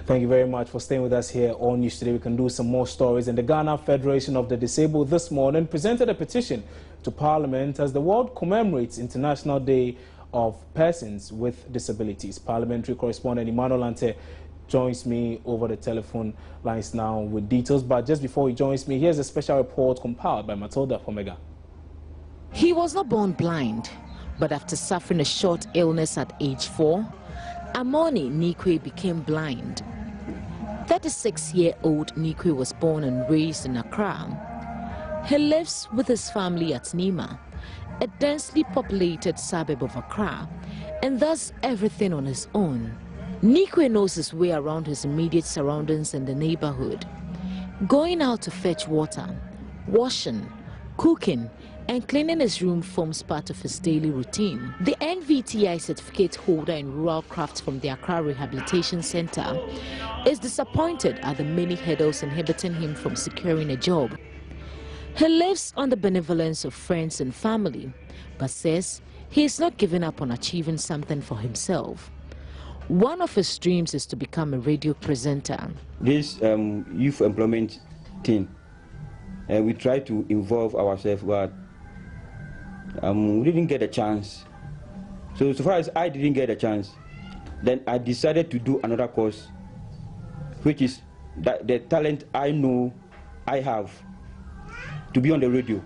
Thank you very much for staying with us here on News Today. We can do some more stories. And the Ghana Federation of the Disabled this morning presented a petition to Parliament as the world commemorates International Day of Persons with Disabilities. Parliamentary correspondent Emmanuel joins me over the telephone lines now with details. But just before he joins me, here's a special report compiled by Matilda Fomega. He was not born blind, but after suffering a short illness at age 4, Amoni Nikwe became blind. 36-year-old Nikwe was born and raised in Accra. He lives with his family at Nima, a densely populated suburb of Accra, and does everything on his own. Nikwe knows his way around his immediate surroundings in the neighborhood. Going out to fetch water, washing, cooking, and cleaning his room forms part of his daily routine. The NVTI certificate holder in rural crafts from the Accra Rehabilitation Center is disappointed at the many hurdles inhibiting him from securing a job. He lives on the benevolence of friends and family, but says he is not giving up on achieving something for himself. One of his dreams is to become a radio presenter. This youth employment thing, we try to involve ourselves, but we didn't get a chance. So far as I didn't get a chance, then I decided to do another course, which is that the talent I know I have to be on the radio.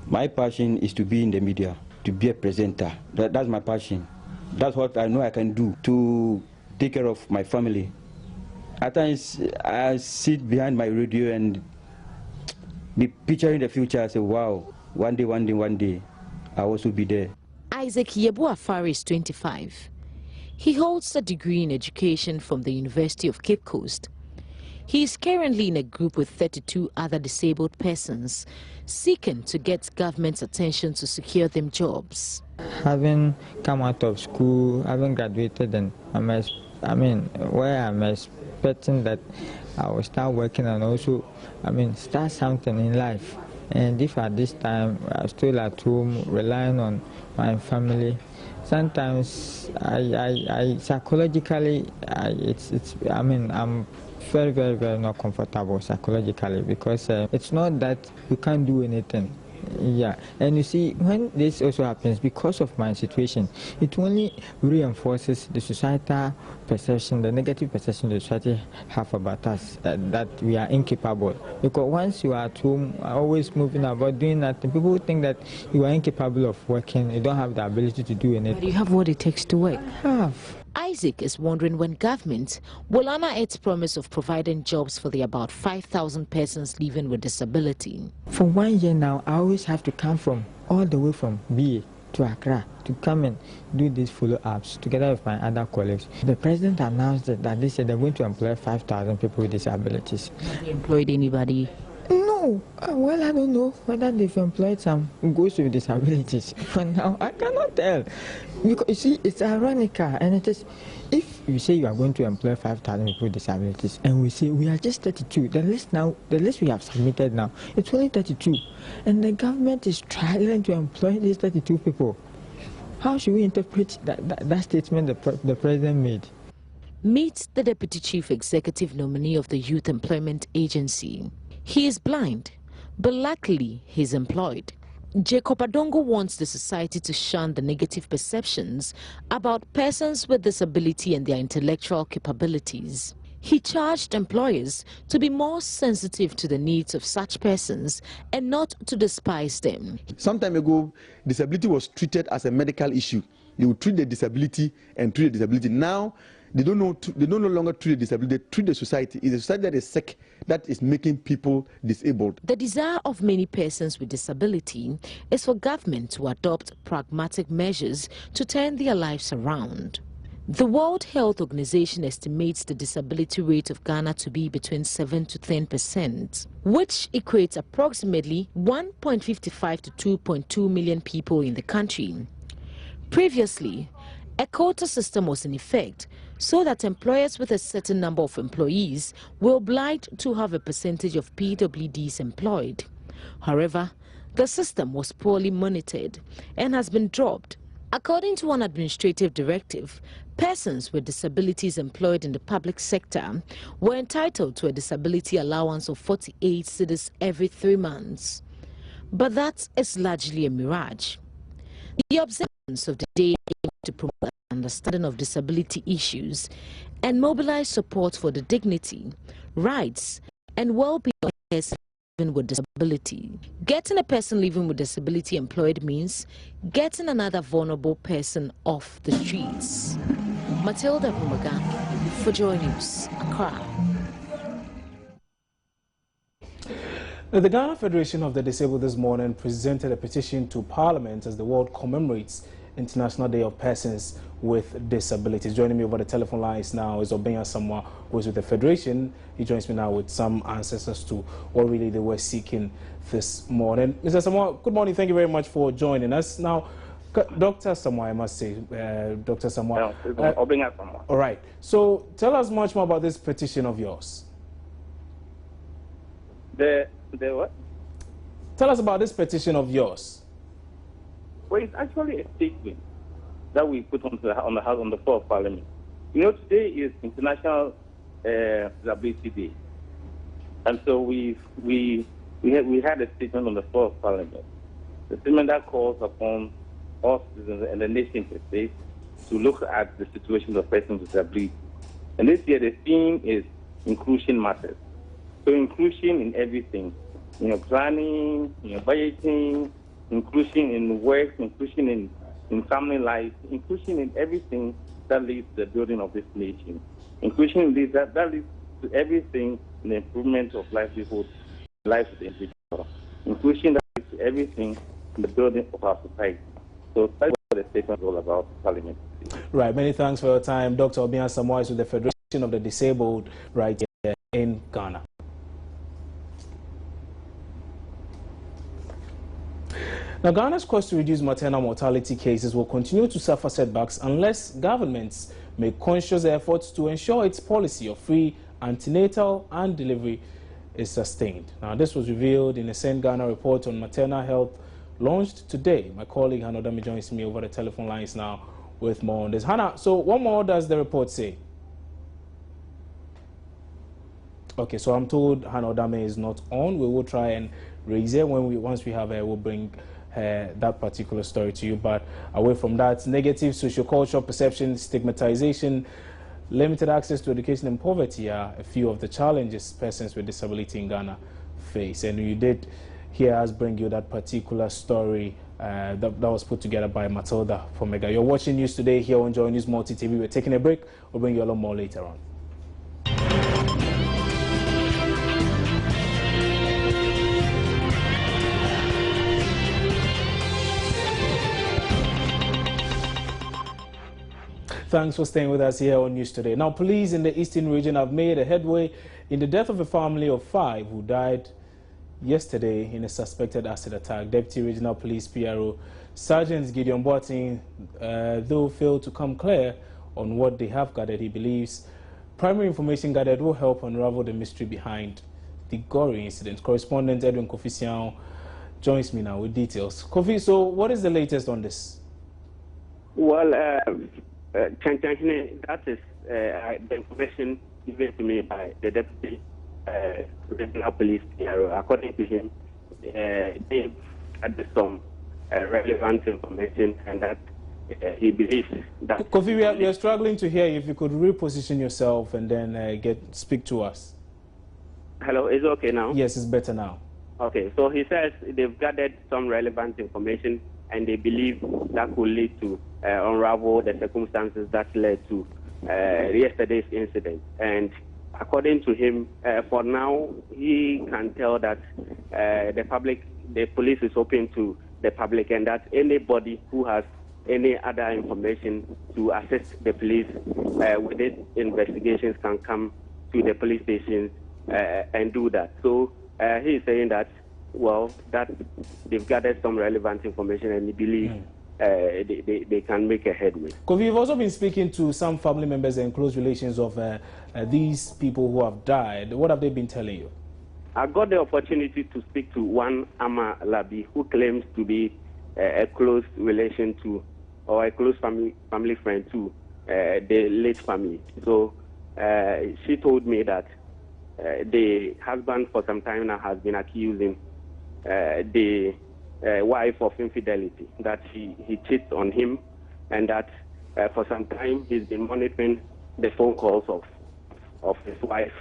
My passion is to be in the media, to be a presenter. That's my passion. That's what I know I can do to take care of my family. At times I sit behind my radio and be picturing the future. I say, wow, one day, I'll also be there. Isaac Yebuafari is 25. He holds a degree in education from the University of Cape Coast. He is currently in a group with 32 other disabled persons, seeking to get government's attention to secure them jobs. Having come out of school, having graduated, and I'm expecting that I will start working and also, start something in life. And if at this time I'm still at home, relying on my family, sometimes I psychologically, I'm very not comfortable psychologically, because it's not that you can't do anything. Yeah, and you see, when this also happens, because of my situation, it only reinforces the societal perception, the negative perception the society have about us, that we are incapable. Because once you are at home, always moving about, doing nothing, people think that you are incapable of working, you don't have the ability to do anything. But you have what it takes to work. I have. Isaac is wondering when government will honor its promise of providing jobs for the about 5,000 persons living with disability. For 1 year now, I always have to come from all the way from BA to Accra to come and do these follow-ups together with my other colleagues. The president announced that they said they're going to employ 5,000 people with disabilities. Have you employed anybody? No. Well, I don't know whether they've employed some ghosts with disabilities. For now, I cannot tell. Because you see, it's ironical, and it is, if you say you are going to employ 5,000 people with disabilities, and we say we are just 32, the list we have submitted now, it's only 32, and the government is trying to employ these 32 people. How should we interpret that statement the president made? Meet the Deputy Chief Executive Nominee of the Youth Employment Agency. He is blind, but luckily he's employed. Jacob Adongo wants the society to shun the negative perceptions about persons with disability and their intellectual capabilities. He charged employers to be more sensitive to the needs of such persons and not to despise them. Some time ago, disability was treated as a medical issue. You would treat the disability and treat the disability. Now, they don't no longer treat the disability, they treat the society. It's a society that is sick, that is making people disabled. The desire of many persons with disability is for government to adopt pragmatic measures to turn their lives around. The World Health Organization estimates the disability rate of Ghana to be between 7 to 10%, which equates approximately 1.55 to 2.2 million people in the country. Previously, a quota system was in effect, so that employers with a certain number of employees were obliged to have a percentage of PWDs employed. However, the system was poorly monitored and has been dropped. According to one administrative directive, persons with disabilities employed in the public sector were entitled to a disability allowance of 48 cedis every 3 months. But that is largely a mirage. The observance of the day aims to promote understanding of disability issues and mobilize support for the dignity, rights, and well-being of persons living with disability. Getting a person living with disability employed means getting another vulnerable person off the streets. Matilda Pumaga for Joy News, Accra. The Ghana Federation of the Disabled this morning presented a petition to Parliament as the world commemorates International Day of Persons with Disabilities. Joining me over the telephone lines now is Obenya Samoa, who is with the Federation. He joins me now with some answers as to what really they were seeking this morning. Mr. Samoa, good morning. Thank you very much for joining us. Now, Dr. Samoa, I must say, Dr. Samoa. Obenya Samoa. All right. So tell us much more about this petition of yours. The what? Tell us about this petition of yours. Well, it's actually a statement that we put on the floor of Parliament. You know, today is International Disability Day, and so we had a statement on the floor of Parliament, the statement that calls upon us and the nation per se to look at the situation of persons with disability. And this year the theme is inclusion matters. So inclusion in everything, planning, budgeting, inclusion in work, inclusion in family life, inclusion in everything that leads to the building of this nation. Inclusion in this, that leads to everything in the improvement of livelihood, life of the individual. Inclusion that leads to everything in the building of our society. So that's what the statement is all about, Parliament. Right, many thanks for your time. Dr. Obenya Samoa is with the Federation of the Disabled right here in Ghana. Now, Ghana's quest to reduce maternal mortality cases will continue to suffer setbacks unless governments make conscious efforts to ensure its policy of free antenatal and delivery is sustained. Now, this was revealed in a Send Ghana report on maternal health launched today. My colleague Hannah Odame joins me over the telephone lines now with more on this. Hannah, so what more does the report say? Okay, so I'm told Hannah Odame is not on. We will try and raise her once we have her. We'll bring that particular story to you. But away from that, negative sociocultural perception, stigmatization, limited access to education and poverty are a few of the challenges persons with disability in Ghana face. And you did hear us bring you that particular story that was put together by Matilda Pumaga. You're watching News Today here on Joy News Multi TV. We're taking a break. We'll bring you a lot more later on. Thanks for staying with us here on News Today. Now, police in the eastern region have made a headway in the death of a family of 5 who died yesterday in a suspected acid attack. Deputy Regional Police PRO Sergeant Gideon Boating, though failed to come clear on what they have gathered, he believes primary information gathered will help unravel the mystery behind the gory incident. Correspondent Edwin Kofi joins me now with details. Kofi, so what is the latest on this? Well, that is the information given to me by the Deputy Regional Police PRO. According to him, they had some relevant information, and that he believes that... Kofi, we are struggling to hear you. If you could reposition yourself and then speak to us. Hello, is it okay now? Yes, it's better now. Okay, so he says they've gathered some relevant information and they believe that could lead to unravel the circumstances that led to yesterday's incident. And according to him, for now, he can tell that the police is open to the public, and that anybody who has any other information to assist the police with its investigations can come to the police stations and do that. So he is saying that, well, that they've gathered some relevant information and he believes they can make a headway. Because we've also been speaking to some family members and close relations of these people who have died. What have they been telling you? I got the opportunity to speak to one Ama Labi who claims to be a close relation to or a close family friend to the late family. So she told me that the husband for some time now has been accusing the wife of infidelity, that he cheats on him, and that for some time he's been monitoring the phone calls of his wife,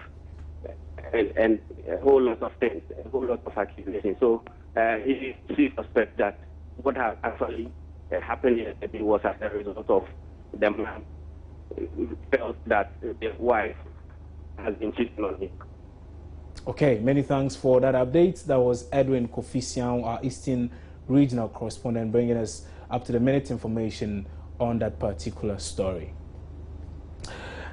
and a whole lot of things, a whole lot of accusations. So she suspects that what has actually happened yesterday was as a result of the man felt that the wife has been cheating on him. Okay, many thanks for that update. That was Edwin Kofisian, our Eastern Regional Correspondent, bringing us up-to-the-minute information on that particular story.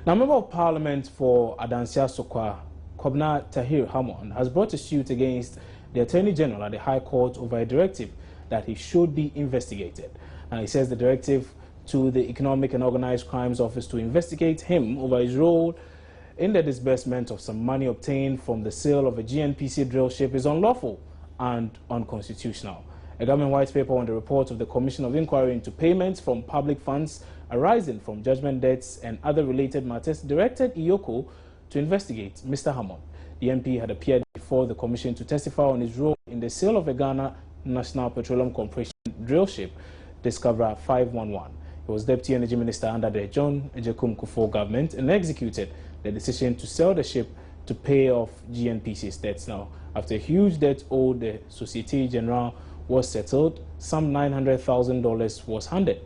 Now, Member of Parliament for Adansia Sokwa, Kobna Tahir Hammond, has brought a suit against the Attorney General at the High Court over a directive that he should be investigated. And he says the directive to the Economic and Organized Crimes Office to investigate him over his role in the disbursement of some money obtained from the sale of a GNPC drill ship is unlawful and unconstitutional. A government white paper on the report of the Commission of Inquiry into payments from public funds arising from judgment debts and other related matters directed IOCO to investigate Mr. Hammond. The MP had appeared before the Commission to testify on his role in the sale of a Ghana National Petroleum Corporation drill ship, Discoverer 511. He was Deputy Energy Minister under the John Ejekum Kufuor government and executed the decision to sell the ship to pay off GNPC's debts. Now, after a huge debt owed the Societe Generale was settled, some $900,000 was handed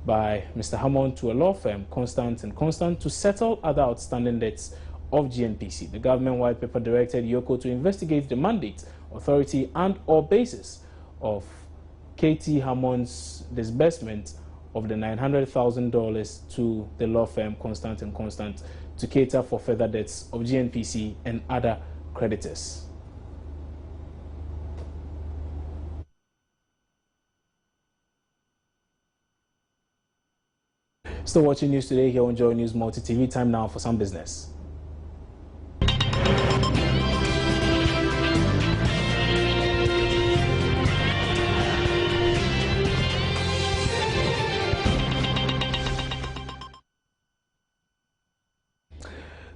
by Mr. Hammond to a law firm, Constant & Constant, to settle other outstanding debts of GNPC. The government white paper directed IOCO to investigate the mandate, authority and/or basis of KT Hammond's disbursement of the $900,000 to the law firm Constant & Constant to cater for further debts of GNPC and other creditors. Still watching news today here on Joy News Multi TV. Time now for some business.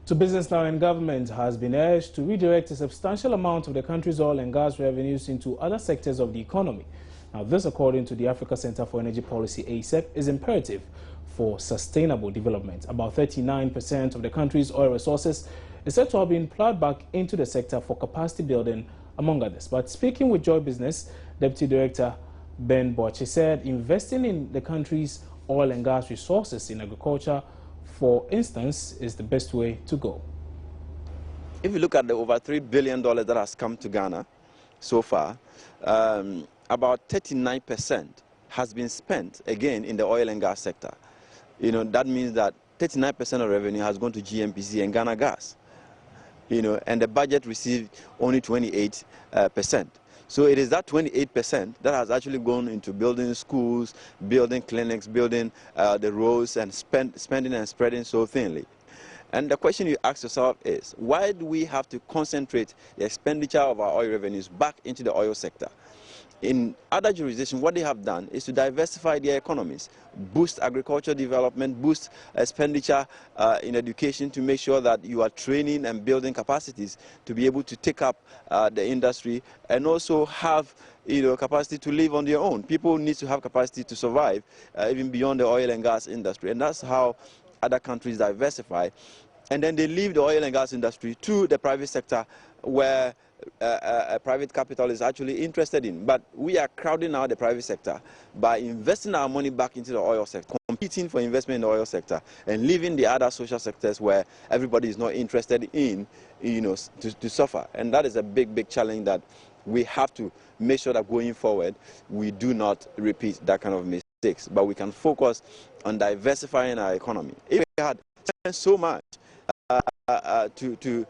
So business now, and government has been urged to redirect a substantial amount of the country's oil and gas revenues into other sectors of the economy. Now this, according to the Africa Center for Energy Policy, ACEP, is imperative for sustainable development. About 39% of the country's oil resources is said to have been plowed back into the sector for capacity building, among others. But speaking with Joy Business, Deputy Director Ben Boache said investing in the country's oil and gas resources in agriculture, for instance, is the best way to go. If you look at the over $3 billion that has come to Ghana so far, about 39% has been spent again in the oil and gas sector. You know, that means that 39% of revenue has gone to GNPC and Ghana Gas. You know, and the budget received only 28%. So it is that 28% that has actually gone into building schools, building clinics, building the roads, and spending and spreading so thinly. And the question you ask yourself is, why do we have to concentrate the expenditure of our oil revenues back into the oil sector? In other jurisdictions, what they have done is to diversify their economies, boost agricultural development, boost expenditure in education to make sure that you are training and building capacities to be able to take up the industry and also have capacity to live on their own. People need to have capacity to survive even beyond the oil and gas industry, and that's how other countries diversify. And then they leave the oil and gas industry to the private sector where private capital is actually interested in. But we are crowding out the private sector by investing our money back into the oil sector, competing for investment in the oil sector, and leaving the other social sectors where everybody is not interested in, to suffer. And that is a big, big challenge that we have to make sure that going forward, we do not repeat that kind of mistakes, but we can focus on diversifying our economy. If we had spent so much to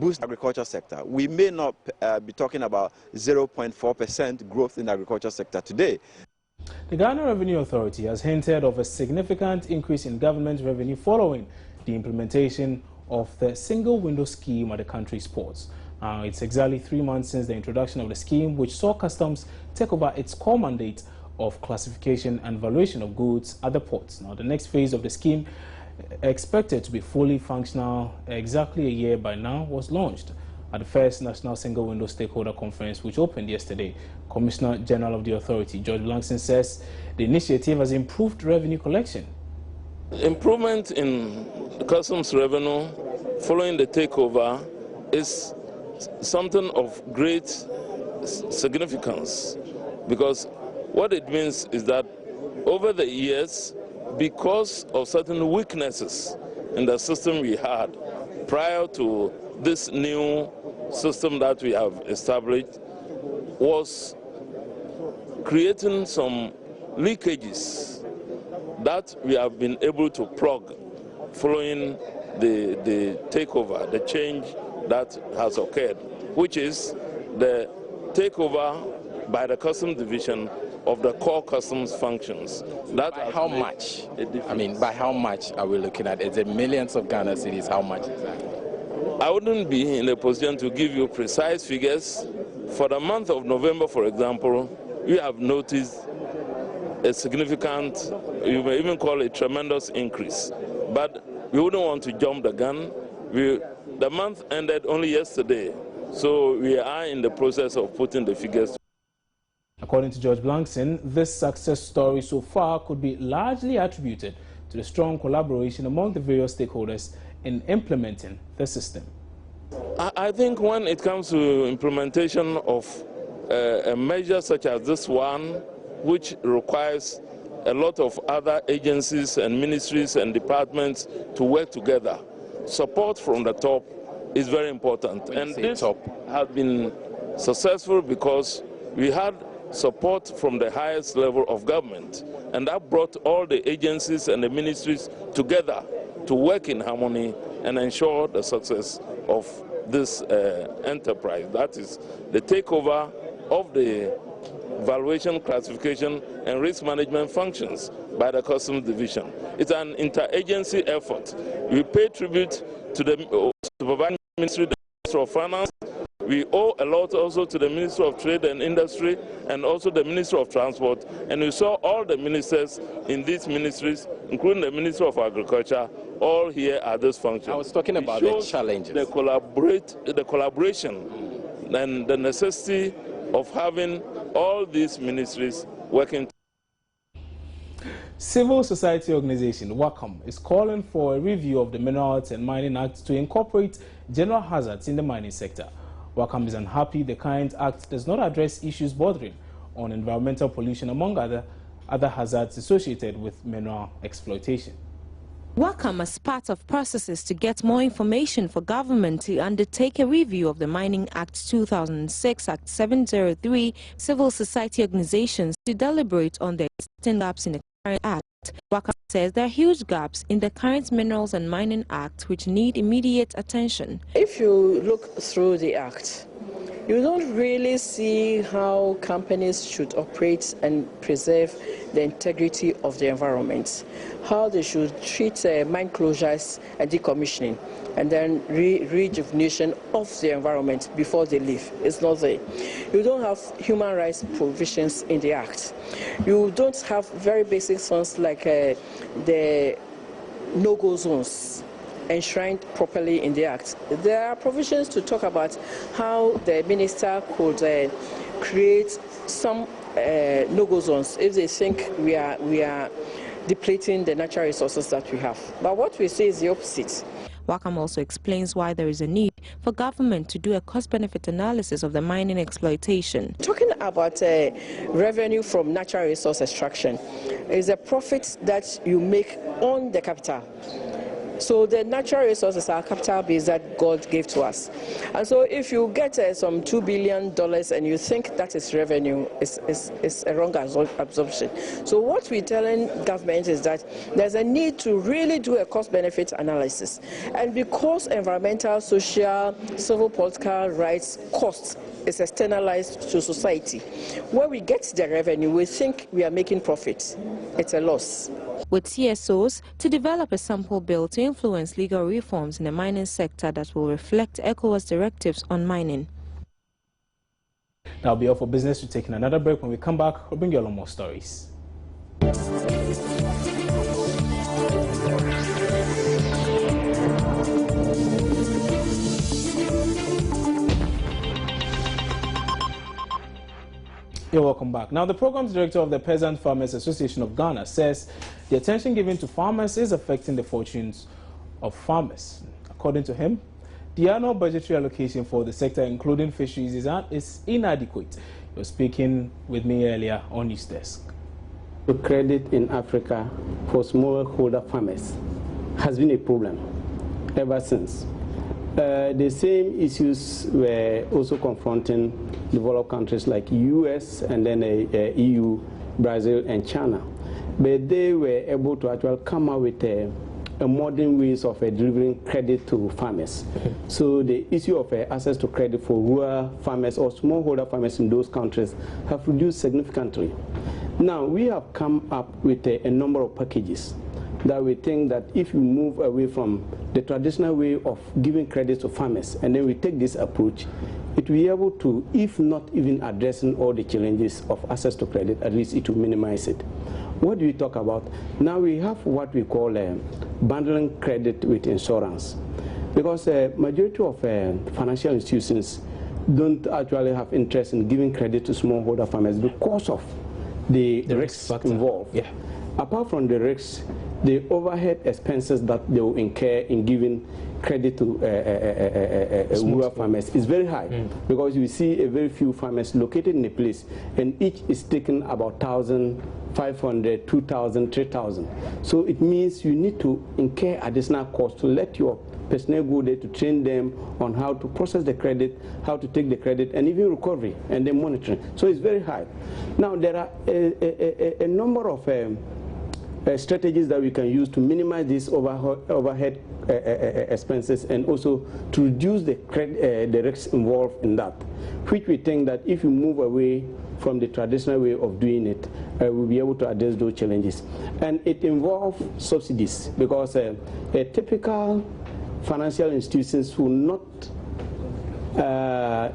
boost the agriculture sector, we may not be talking about 0.4% growth in the agriculture sector today. The Ghana Revenue Authority has hinted of a significant increase in government revenue following the implementation of the single window scheme at the country's ports. It's exactly 3 months since the introduction of the scheme, which saw customs take over its core mandate of classification and valuation of goods at the ports. Now, the next phase of the scheme, expected to be fully functional exactly a year by now, was launched at the first National Single Window Stakeholder Conference, which opened yesterday. Commissioner General of the authority, George Blankson, says the initiative has improved revenue collection. Improvement in the customs revenue following the takeover is something of great significance, because what it means is that over the years, because of certain weaknesses in the system we had prior to this new system that we have established, was creating some leakages that we have been able to plug following the takeover, the change that has occurred, which is the takeover by the Customs Division of the core customs functions. That by how much? I mean, by how much are we looking at? Is it millions of Ghana cedis? How much exactly? I wouldn't be in a position to give you precise figures. For the month of November, for example, we have noticed a significant, you may even call it a tremendous increase. But we wouldn't want to jump the gun. The month ended only yesterday, so we are in the process of putting the figures. According to George Blankson, this success story so far could be largely attributed to the strong collaboration among the various stakeholders in implementing the system. I think when it comes to implementation of a measure such as this one, which requires a lot of other agencies and ministries and departments to work together, support from the top is very important. And this has been successful because we had support from the highest level of government, and that brought all the agencies and the ministries together to work in harmony and ensure the success of this enterprise. That is the takeover of the valuation, classification, and risk management functions by the Customs Division. It's an interagency effort. We pay tribute to the Supervising Ministry, the Ministry of Finance. We owe a lot also to the Ministry of Trade and Industry and also the Ministry of Transport. And we saw all the ministers in these ministries, including the Ministry of Agriculture, all here at this function. I was talking about the challenges. The collaboration and the necessity of having all these ministries working. Civil society organization WACAM is calling for a review of the Minerals and Mining Act to incorporate general hazards in the mining sector. WACAM is unhappy the current act does not address issues bordering on environmental pollution, among other hazards associated with mineral exploitation. WACAM, as part of processes to get more information for government to undertake a review of the Mining Act 2006, Act 703, civil society organizations to deliberate on the existing gaps in the current act. WACAM says there are huge gaps in the current Minerals and Mining Act which need immediate attention. If you look through the act, you don't really see how companies should operate and preserve the integrity of the environment, how they should treat mine closures and decommissioning, and then rejuvenation of the environment before they leave. It's not there. You don't have human rights provisions in the act. You don't have very basic things like the no-go zones enshrined properly in the act. There are provisions to talk about how the minister could create some no-go zones if they think we are depleting the natural resources that we have. But what we say is the opposite. WACAM also explains why there is a need for government to do a cost-benefit analysis of the mining exploitation. Talking about revenue from natural resource extraction is a profit that you make on the capital. So the natural resources are capital base that God gave to us. And so if you get some $2 billion and you think that is revenue, it's a wrong absorption. So what we're telling government is that there's a need to really do a cost-benefit analysis. And because environmental, social, civil, political rights costs is externalized to society, when we get the revenue, we think we are making profit. It's a loss. With CSOs to develop a sample bill to influence legal reforms in the mining sector that will reflect ECOWAS directives on mining. That'll be all for business. We're taking another break. When we come back, we'll bring you along more stories. You're welcome back. Now, the Programs Director of the Peasant Farmers Association of Ghana says the attention given to farmers is affecting the fortunes of farmers. According to him, the annual budgetary allocation for the sector, including fisheries, is inadequate. He was speaking with me earlier on News Desk. The credit in Africa for smallholder farmers has been a problem ever since. The same issues were also confronting developed countries like US and then EU, Brazil and China. But they were able to actually come up with a modern ways of delivering credit to farmers. So the issue of access to credit for rural farmers or smallholder farmers in those countries have reduced significantly. Now we have come up with a number of packages that we think that if we move away from the traditional way of giving credit to farmers and then we take this approach, it will be able to, if not even addressing all the challenges of access to credit, at least it will minimize it. What do we talk about? Now we have what we call bundling credit with insurance, because majority of financial institutions don't actually have interest in giving credit to smallholder farmers because of the risks involved. Yeah. Apart from the risks, the overhead expenses that they will incur in giving credit to rural farmers is very high, because you see a very few farmers located in a place and each is taking about 1,500, 2,000, 3,000. So it means you need to incur additional costs to let your personnel go there to train them on how to process the credit, how to take the credit, and even recovery and then monitoring. So it's very high. Now there are a number of strategies that we can use to minimize these overhead expenses and also to reduce the risks involved in that, which we think that if we move away from the traditional way of doing it, we'll be able to address those challenges. And it involves subsidies, because a typical financial institutions will not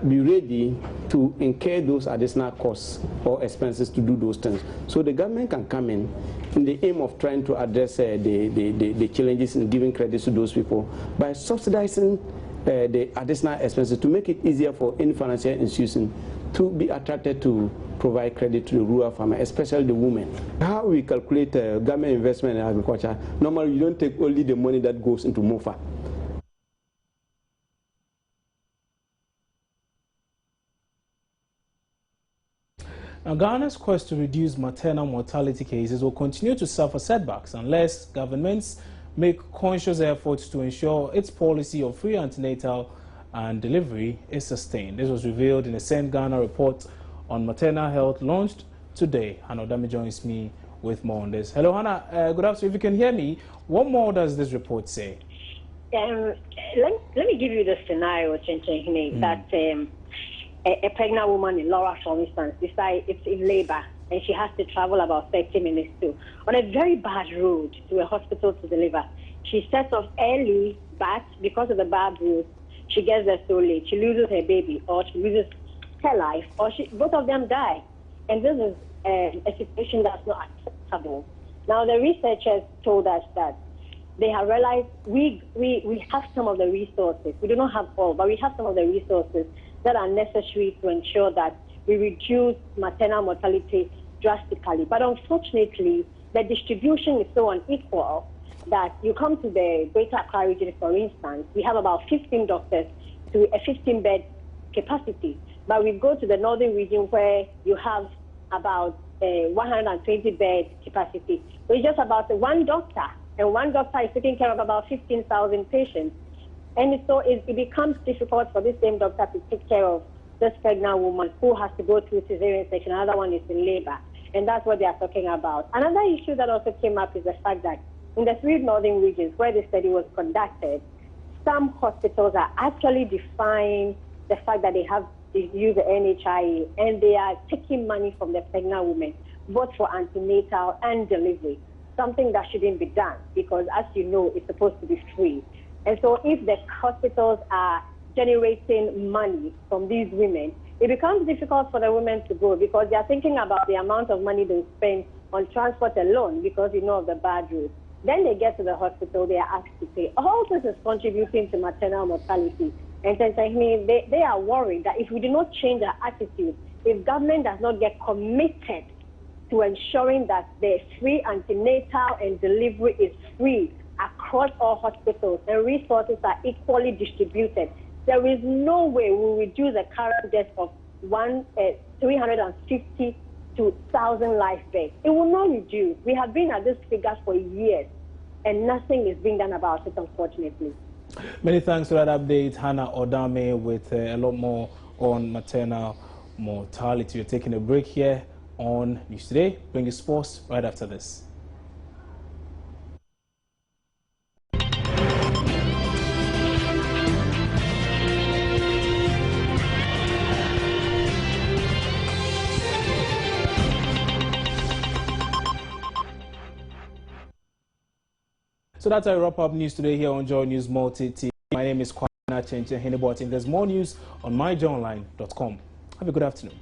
be ready to incur those additional costs or expenses to do those things. So the government can come in the aim of trying to address the challenges in giving credit to those people by subsidizing the additional expenses to make it easier for any financial institution to be attracted to provide credit to the rural farmer, especially the women. How we calculate government investment in agriculture, normally you don't take only the money that goes into MOFA. Now, Ghana's quest to reduce maternal mortality cases will continue to suffer setbacks unless governments make conscious efforts to ensure its policy of free antenatal and delivery is sustained. This was revealed in a Send Ghana report on maternal health launched today. Hannah Odami joins me with more on this. Hello, Hannah. Good afternoon. If you can hear me, what more does this report say? Let me give you the scenario, that a pregnant woman in Laura, for instance, decides it's in labor and she has to travel about 30 minutes on a very bad road to a hospital to deliver. She sets off early, but because of the bad road, she gets there so late. She loses her baby, or she loses her life, or both of them die. And this is a situation that's not acceptable. Now, the researchers told us that they have realized we have some of the resources. We do not have all, but we have some of the resources that are necessary to ensure that we reduce maternal mortality drastically. But unfortunately, the distribution is so unequal that you come to the Greater Accra region, for instance, we have about 15 doctors to a 15-bed capacity. But we go to the northern region where you have about 120-bed capacity. So it's just about one doctor, and one doctor is taking care of about 15,000 patients. And so it becomes difficult for this same doctor to take care of this pregnant woman who has to go through cesarean section. Another one is in labor. And that's what they are talking about. Another issue that also came up is the fact that in the 3 northern regions where the study was conducted, some hospitals are actually defying the fact that they use the NHIE, and they are taking money from the pregnant women, both for antenatal and delivery, something that shouldn't be done because, as you know, it's supposed to be free. And so if the hospitals are generating money from these women, it becomes difficult for the women to go because they are thinking about the amount of money they spend on transport alone because of the bad roads. Then they get to the hospital, they are asked to pay. All this is contributing to maternal mortality. And they are worried that if we do not change our attitude, if government does not get committed to ensuring that the free antenatal and delivery is free across all hospitals and resources are equally distributed, there is no way we will reduce the current death of 350 to 1,000 life deaths. It will not reduce. We have been at this figure for years, and nothing is being done about it, unfortunately. Many thanks for that update, Hannah Odame, with a lot more on maternal mortality. We're taking a break here on News Today. Bring you sports right after this. So that's how we wrap up News Today here on Joy News Multi TV. My name is Kwana Chenchen Henebot, and there's more news on myjoyonline.com. Have a good afternoon.